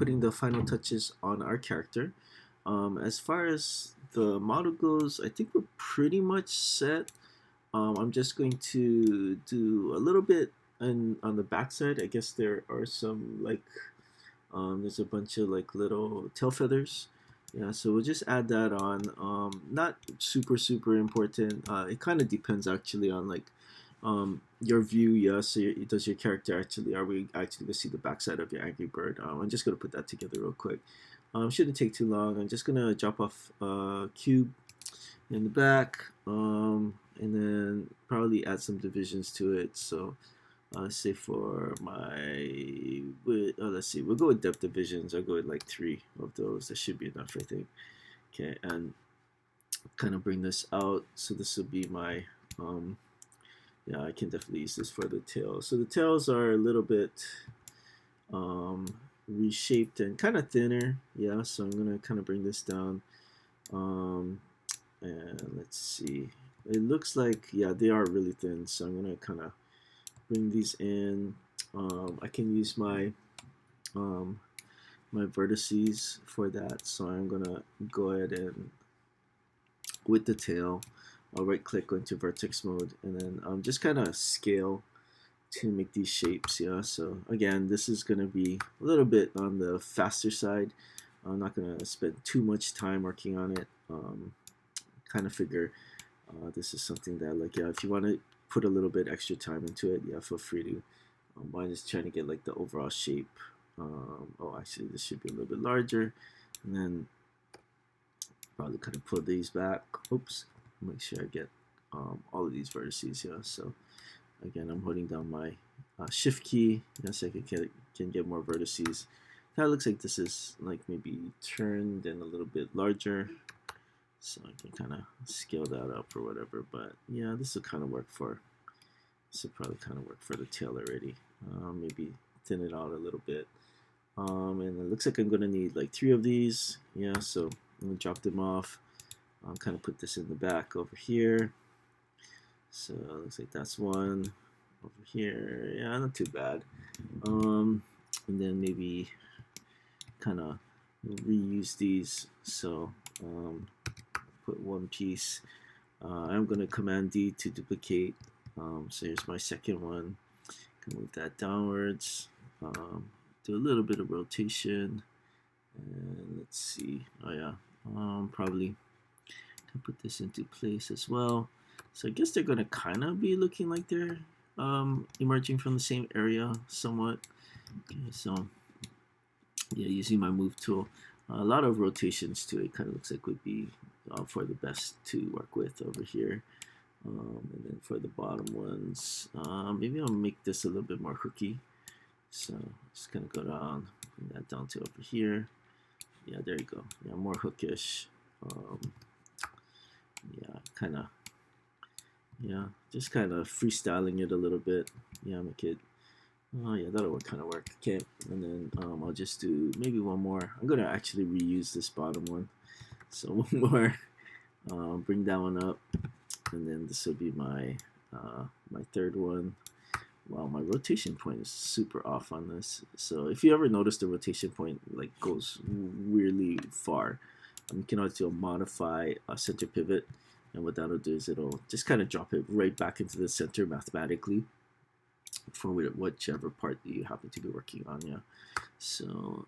putting the final touches on our character. As far as the model goes, I think we're pretty much set. I'm just going to do a little bit on the back side. I guess there are some like there's a bunch of like little tail feathers. Yeah, so we'll just add that on. Not super important. It kind of depends actually on like your view. Yeah, so does your character actually, are we actually gonna see the backside of your angry bird? I'm just gonna put that together real quick. Shouldn't take too long. I'm just gonna drop off a cube in the back, and then probably add some divisions to it. So say for my, let's see, we'll go with depth divisions. I'll go with like 3 of those. That should be enough, I think. Okay, and kind of bring this out. So this will be my, yeah, I can definitely use this for the tails. So the tails are a little bit reshaped and kind of thinner. Yeah, so I'm gonna kind of bring this down. And let's see. It looks like, yeah, they are really thin. So I'm gonna kind of bring these in. I can use my my vertices for that. So I'm gonna go ahead and with the tail, I'll right click, go into vertex mode, and then just kind of scale to make these shapes. Yeah, so again, this is gonna be a little bit on the faster side. I'm not gonna spend too much time working on it. Kind of figure this is something that, like, yeah, if you want to put a little bit extra time into it, yeah, feel free to. Mine is trying to get like the overall shape. Oh, actually, this should be a little bit larger, and then probably kind of pull these back. Oops, make sure I get all of these vertices. Yeah, so again, I'm holding down my shift key. Yes, I can get more vertices. That looks like this is like maybe turned and a little bit larger. So I can kind of scale that up or whatever, but yeah, this will kind of work for, this will probably kind of work for the tail already. Maybe thin it out a little bit. And it looks like I'm gonna need like 3 of these. Yeah, so I'm gonna drop them off. I'll kind of put this in the back over here. So it looks like that's one over here. Yeah, not too bad. And then maybe kind of reuse these. So put one piece. I'm going to Command D to duplicate. So here's my second one. Can move that downwards. Do a little bit of rotation. And let's see. Oh yeah. Probably can put this into place as well. So I guess they're going to kind of be looking like they're emerging from the same area somewhat. Okay, so yeah, using my move tool. A lot of rotations to it kind of looks like would be for the best to work with over here. And then for the bottom ones, maybe I'll make this a little bit more hooky. So just gonna go down, bring that down to over here. Yeah, there you go. Yeah, more hookish. Yeah, kind of. Yeah, just kind of freestyling it a little bit. Yeah, make it. Oh yeah, that'll kind of work. Okay, and then I'll just do maybe one more. I'm gonna actually reuse this bottom one. So one more. Bring that one up, and then this will be my my third one. Wow, my rotation point is super off on this. So if you ever notice the rotation point like goes weirdly far, you can also modify a center pivot, and what that'll do is it'll just kind of drop it right back into the center mathematically for whichever part that you happen to be working on. Yeah, so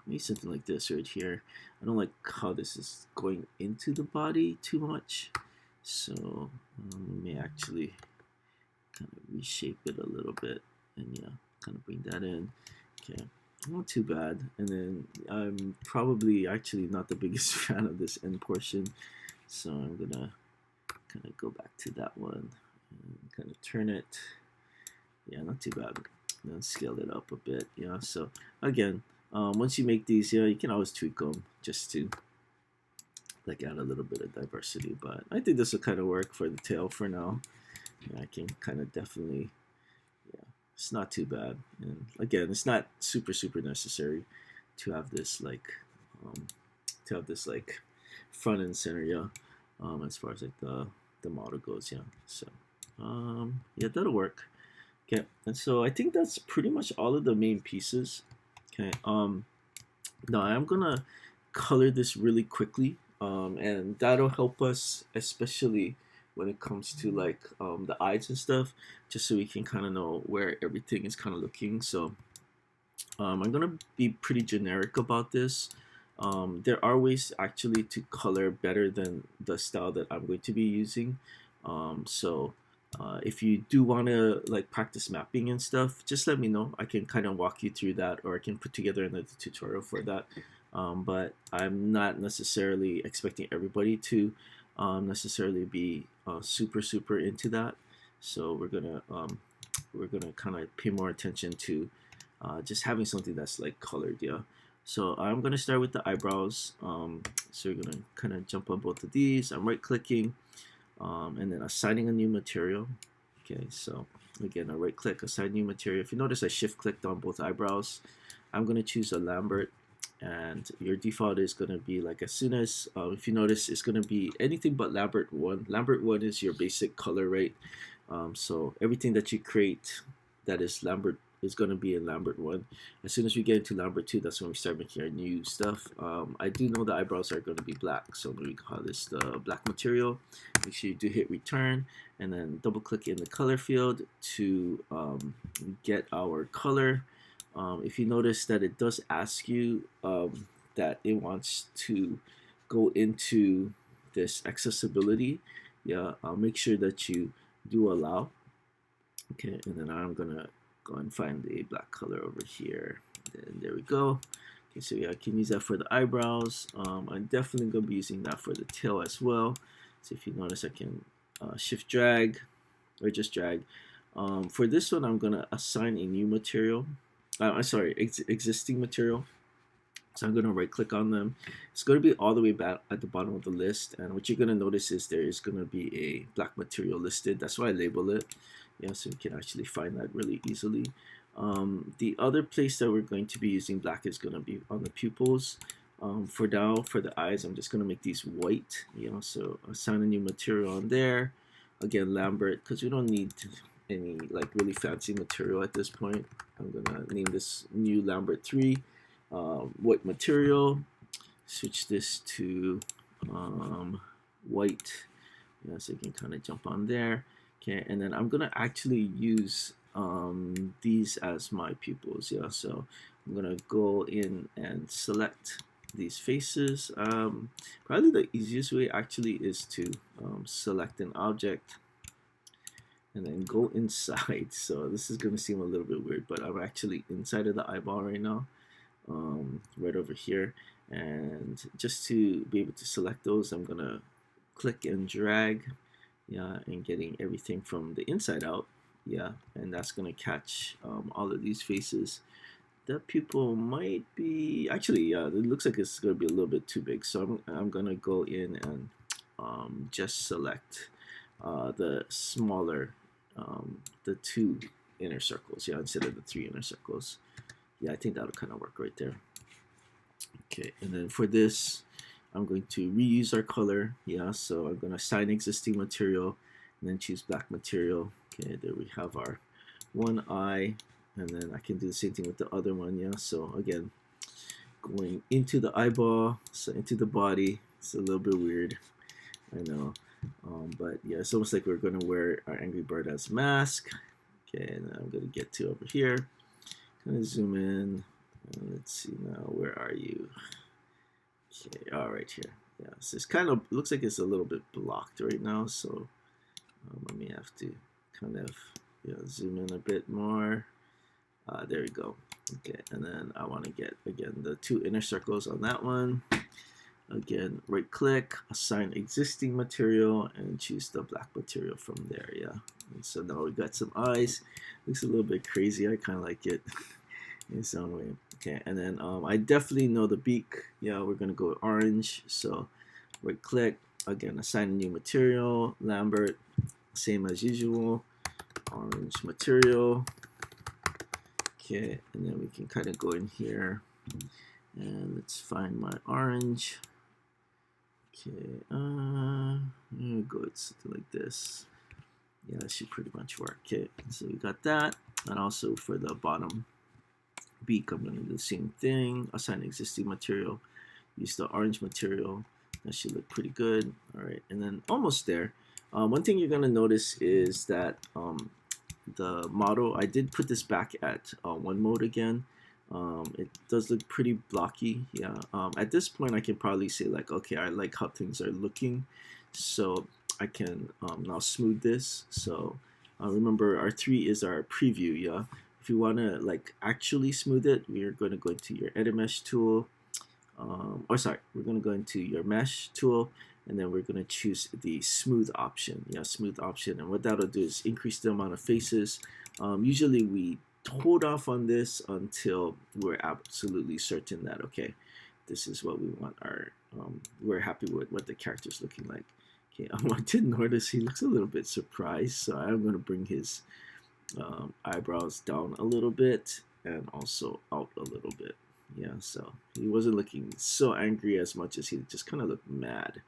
maybe something like this right here. I don't like how this is going into the body too much, so we may actually kind of reshape it a little bit, and yeah, kind of bring that in. Okay, not too bad. And then I'm probably actually not the biggest fan of this end portion, so I'm gonna kind of go back to that one and kind of turn it. Yeah, not too bad. And then scale it up a bit. Yeah, so again, once you make these, yeah, you can always tweak them just to like add a little bit of diversity. But I think this will kind of work for the tail for now. Yeah, I can kind of definitely, yeah, it's not too bad. And again, it's not super necessary to have this like front and center. Yeah, as far as like the model goes. Yeah, so yeah, that'll work. Okay, and so I think that's pretty much all of the main pieces. Okay, Now I'm gonna color this really quickly, and that'll help us, especially when it comes to like the eyes and stuff, just so we can kind of know where everything is kind of looking. So I'm gonna be pretty generic about this. There are ways actually to color better than the style that I'm going to be using. If you do want to like practice mapping and stuff, just let me know. I can kind of walk you through that, or I can put together another tutorial for that. But I'm not necessarily expecting everybody to necessarily be super into that. So we're gonna kind of pay more attention to just having something that's like colored, yeah. So I'm gonna start with the eyebrows. So we're gonna kind of jump on both of these. I'm right clicking, and then assigning a new material. Okay, so again, I right click, assign new material. If you notice, I shift clicked on both eyebrows. I'm gonna choose a Lambert, and your default is gonna be like, as soon as if you notice, it's gonna be anything but Lambert 1. Lambert 1 is your basic color rate. So everything that you create that is Lambert is going to be in Lambert 1. As soon as we get into Lambert 2, that's when we start making our new stuff. I do know the eyebrows are going to be black, so we call this the black material. Make sure you do hit return, and then double click in the color field to get our color. If you notice that it does ask you that it wants to go into this accessibility, yeah, make sure that you do allow. Okay, and then I'm gonna go and find the black color over here. And there we go. Okay, so yeah, I can use that for the eyebrows. I'm definitely gonna be using that for the tail as well. So if you notice, I can shift drag or just drag. For this one, I'm gonna assign a new material. I'm sorry, existing material. So I'm going to right click on them. It's going to be all the way back at the bottom of the list. And what you're going to notice is there is going to be a black material listed. That's why I label it. Yeah, so you can actually find that really easily. The other place that we're going to be using black is going to be on the pupils. For now, for the eyes, I'm just going to make these white. You know, so assign a new material on there. Again, Lambert, because we don't need any like really fancy material at this point. I'm going to name this new Lambert 3. White material, switch this to white, yeah, so you can kind of jump on there. Okay, and then I'm gonna actually use these as my pupils, yeah. So I'm gonna go in and select these faces. Probably the easiest way actually is to select an object and then go inside. So this is gonna seem a little bit weird, but I'm actually inside of the eyeball right now. Right over here, and just to be able to select those, I'm gonna click and drag, yeah, and getting everything from the inside out, yeah, and that's gonna catch all of these faces. That pupil might be actually, yeah, it looks like it's gonna be a little bit too big, so I'm gonna go in and just select the smaller, the 2 inner circles, yeah, instead of the 3 inner circles. Yeah, I think that'll kind of work right there. Okay, and then for this, I'm going to reuse our color. Yeah, so I'm going to assign existing material and then choose black material. Okay, there we have our one eye, and then I can do the same thing with the other one. Yeah, so again, going into the eyeball, so into the body. It's a little bit weird, I know, but yeah, it's almost like we're going to wear our Angry Bird as a mask. Okay, and I'm going to get to over here. Kind of zoom in. Let's see now. Where are you? Okay, all right here. Yeah, so it's kind of looks like it's a little bit blocked right now. So let me have to kind of zoom in a bit more. There we go. Okay, and then I want to get again the 2 inner circles on that one. Again, right click, assign existing material, and choose the black material from there. Yeah. And so now we got some eyes. Looks a little bit crazy. I kind of like it in some way. Okay, and then I definitely know the beak. Yeah, we're gonna go orange. So right click, again, assign a new material, Lambert, same as usual, orange material. Okay, and then we can kind of go in here and let's find my orange. Okay, I'm gonna go with something like this. Yeah, that should pretty much work. Okay, so we got that, and also for the bottom beak, I'm going to do the same thing. Assign existing material. Use the orange material. That should look pretty good. All right, and then almost there. One thing you're going to notice is that the model, I did put this back at one mode again. It does look pretty blocky. Yeah. At this point, I can probably say like, okay, I like how things are looking, so I can now smooth this. So remember, R3 is our preview. Yeah. If you want to like actually smooth it, we are going to go into your edit mesh tool. Or sorry, we're going to go into your mesh tool, and then we're going to choose the smooth option. Yeah, smooth option. And what that'll do is increase the amount of faces. Usually we hold off on this until we're absolutely certain that, okay, this is what we want our, we're happy with what the character's looking like. Okay, I did notice he looks a little bit surprised, so I'm going to bring his eyebrows down a little bit and also out a little bit. Yeah, so he wasn't looking so angry as much as he just kind of looked mad.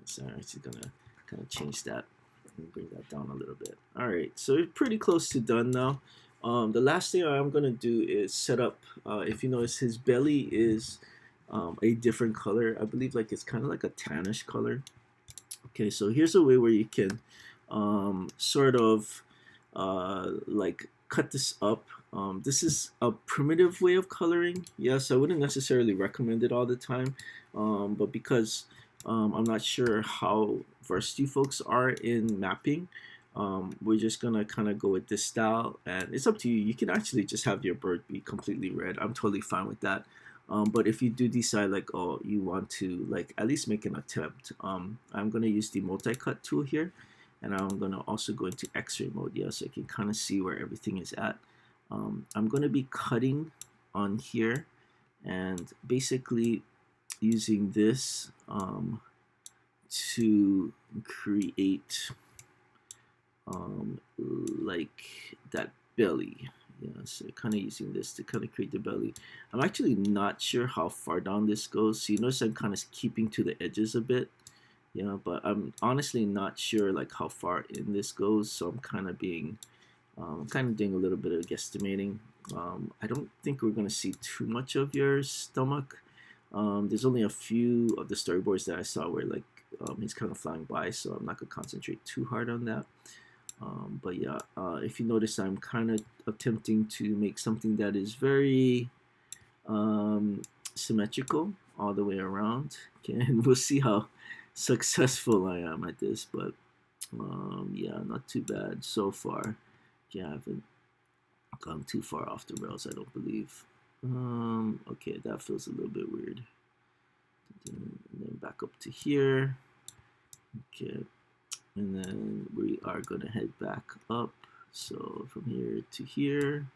So I'm actually gonna kind of change that and bring that down a little bit. All right, so we're pretty close to done now. The last thing I'm gonna do is set up. If you notice, his belly is a different color. I believe like it's kind of like a tannish color. Okay, so here's a way where you can sort of like cut this up. This is a primitive way of coloring. Yes, I wouldn't necessarily recommend it all the time, but because I'm not sure how versed you folks are in mapping, we're just gonna kind of go with this style, and it's up to you. You can actually just have your bird be completely red. I'm totally fine with that. But if you do decide like, oh, you want to like at least make an attempt, I'm gonna use the multi-cut tool here, and I'm gonna also go into X-ray mode, yeah, so I can kind of see where everything is at. I'm gonna be cutting on here, and basically using this to create like that belly. Yeah, so kind of using this to kind of create the belly. I'm actually not sure how far down this goes. So you notice I'm kind of keeping to the edges a bit. Yeah, but I'm honestly not sure like how far in this goes. So I'm kind of being, kind of doing a little bit of guesstimating. I don't think we're gonna see too much of your stomach. There's only a few of the storyboards that I saw where like he's kind of flying by, so I'm not gonna concentrate too hard on that. But yeah, if you notice, I'm kind of attempting to make something that is very symmetrical all the way around. Okay, and we'll see how successful I am at this. But yeah, not too bad so far. Yeah, I haven't gone too far off the rails, I don't believe. Okay, that feels a little bit weird. And then back up to here. Okay, and then we are gonna head back up. So from here to here.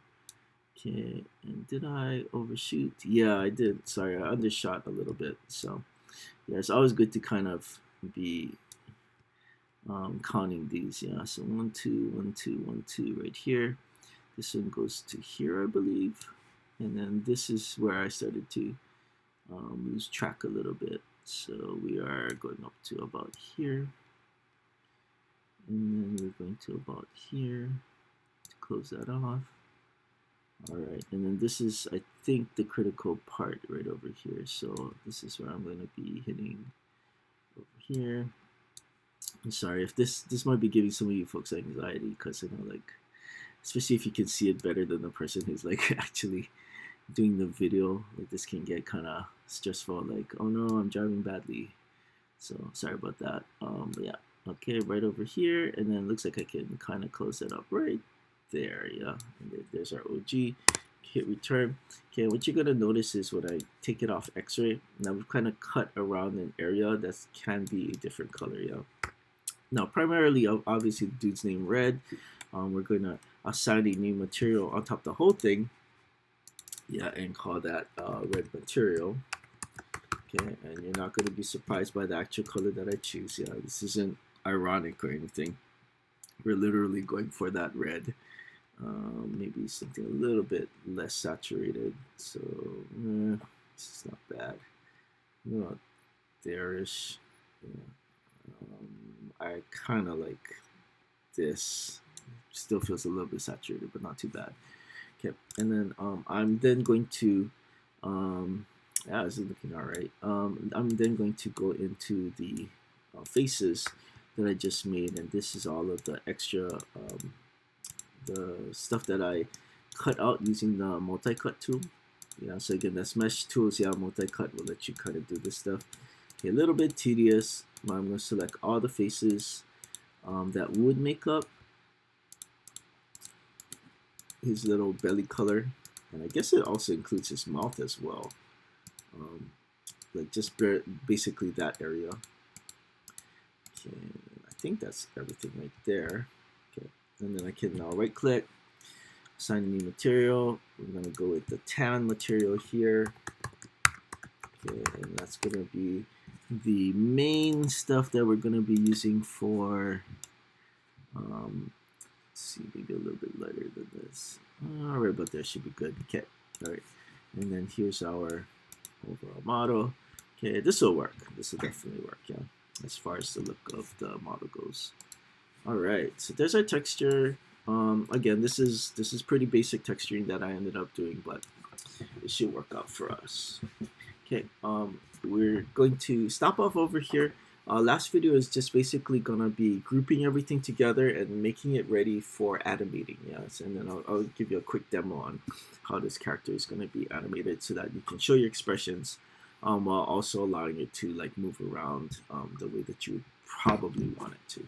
Okay, and did I overshoot? Yeah, I did. Sorry, I undershot a little bit. So yeah, it's always good to kind of be counting these. Yeah, so 1, 2, 1, 2, 1, 2 right here. This one goes to here, I believe. And then this is where I started to lose track a little bit. So we are going up to about here. And then we're going to about here to close that off. All right, and then this is, I think, the critical part right over here. So this is where I'm going to be hitting over here. I'm sorry if this might be giving some of you folks anxiety, because I know, like, especially if you can see it better than the person who's like actually doing the video, like this can get kind of stressful. Like, oh no, I'm driving badly. So sorry about that. But yeah, okay, right over here, and then it looks like I can kind of close it up right there. Yeah, and there's our OG. Hit return. Okay, what you're gonna notice is when I take it off X-ray, now we've kind of cut around an area that can be a different color. Yeah. Now, primarily, obviously, the dude's name red. We're gonna assign a new material on top of the whole thing. Yeah, and call that red material. Okay, and you're not gonna be surprised by the actual color that I choose. Yeah, this isn't ironic or anything. We're literally going for that red. Maybe something a little bit less saturated. So this is not bad. Not there-ish. Yeah. I kind of like this. Still feels a little bit saturated, but not too bad. Okay, and then I'm then going to yeah, this is looking all right. I'm then going to go into the faces that I just made, and this is all of the extra the stuff that I cut out using the multi-cut tool. Yeah, so again, that's mesh tools. Yeah, multi-cut will let you kind of do this stuff. Okay, a little bit tedious. I'm going to select all the faces that would make up his little belly color, and I guess it also includes his mouth as well. Like just basically that area. Okay, I think that's everything right there. Okay, and then I can now right click, assign a new material. We're gonna go with the tan material here. Okay, and that's gonna be the main stuff that we're gonna be using for let's see, maybe a little bit lighter than this. All right, but that should be good. Okay, all right, and then here's our overall model. Okay, this will work. This will definitely work, yeah, as far as the look of the model goes. All right, so there's our texture. Again, this is pretty basic texturing that I ended up doing, but it should work out for us. Okay, we're going to stop off over here. Last video is just basically gonna be grouping everything together and making it ready for animating. Yes, and then I'll give you a quick demo on how this character is gonna be animated so that you can show your expressions while also allowing it to like move around the way that you would probably want it to.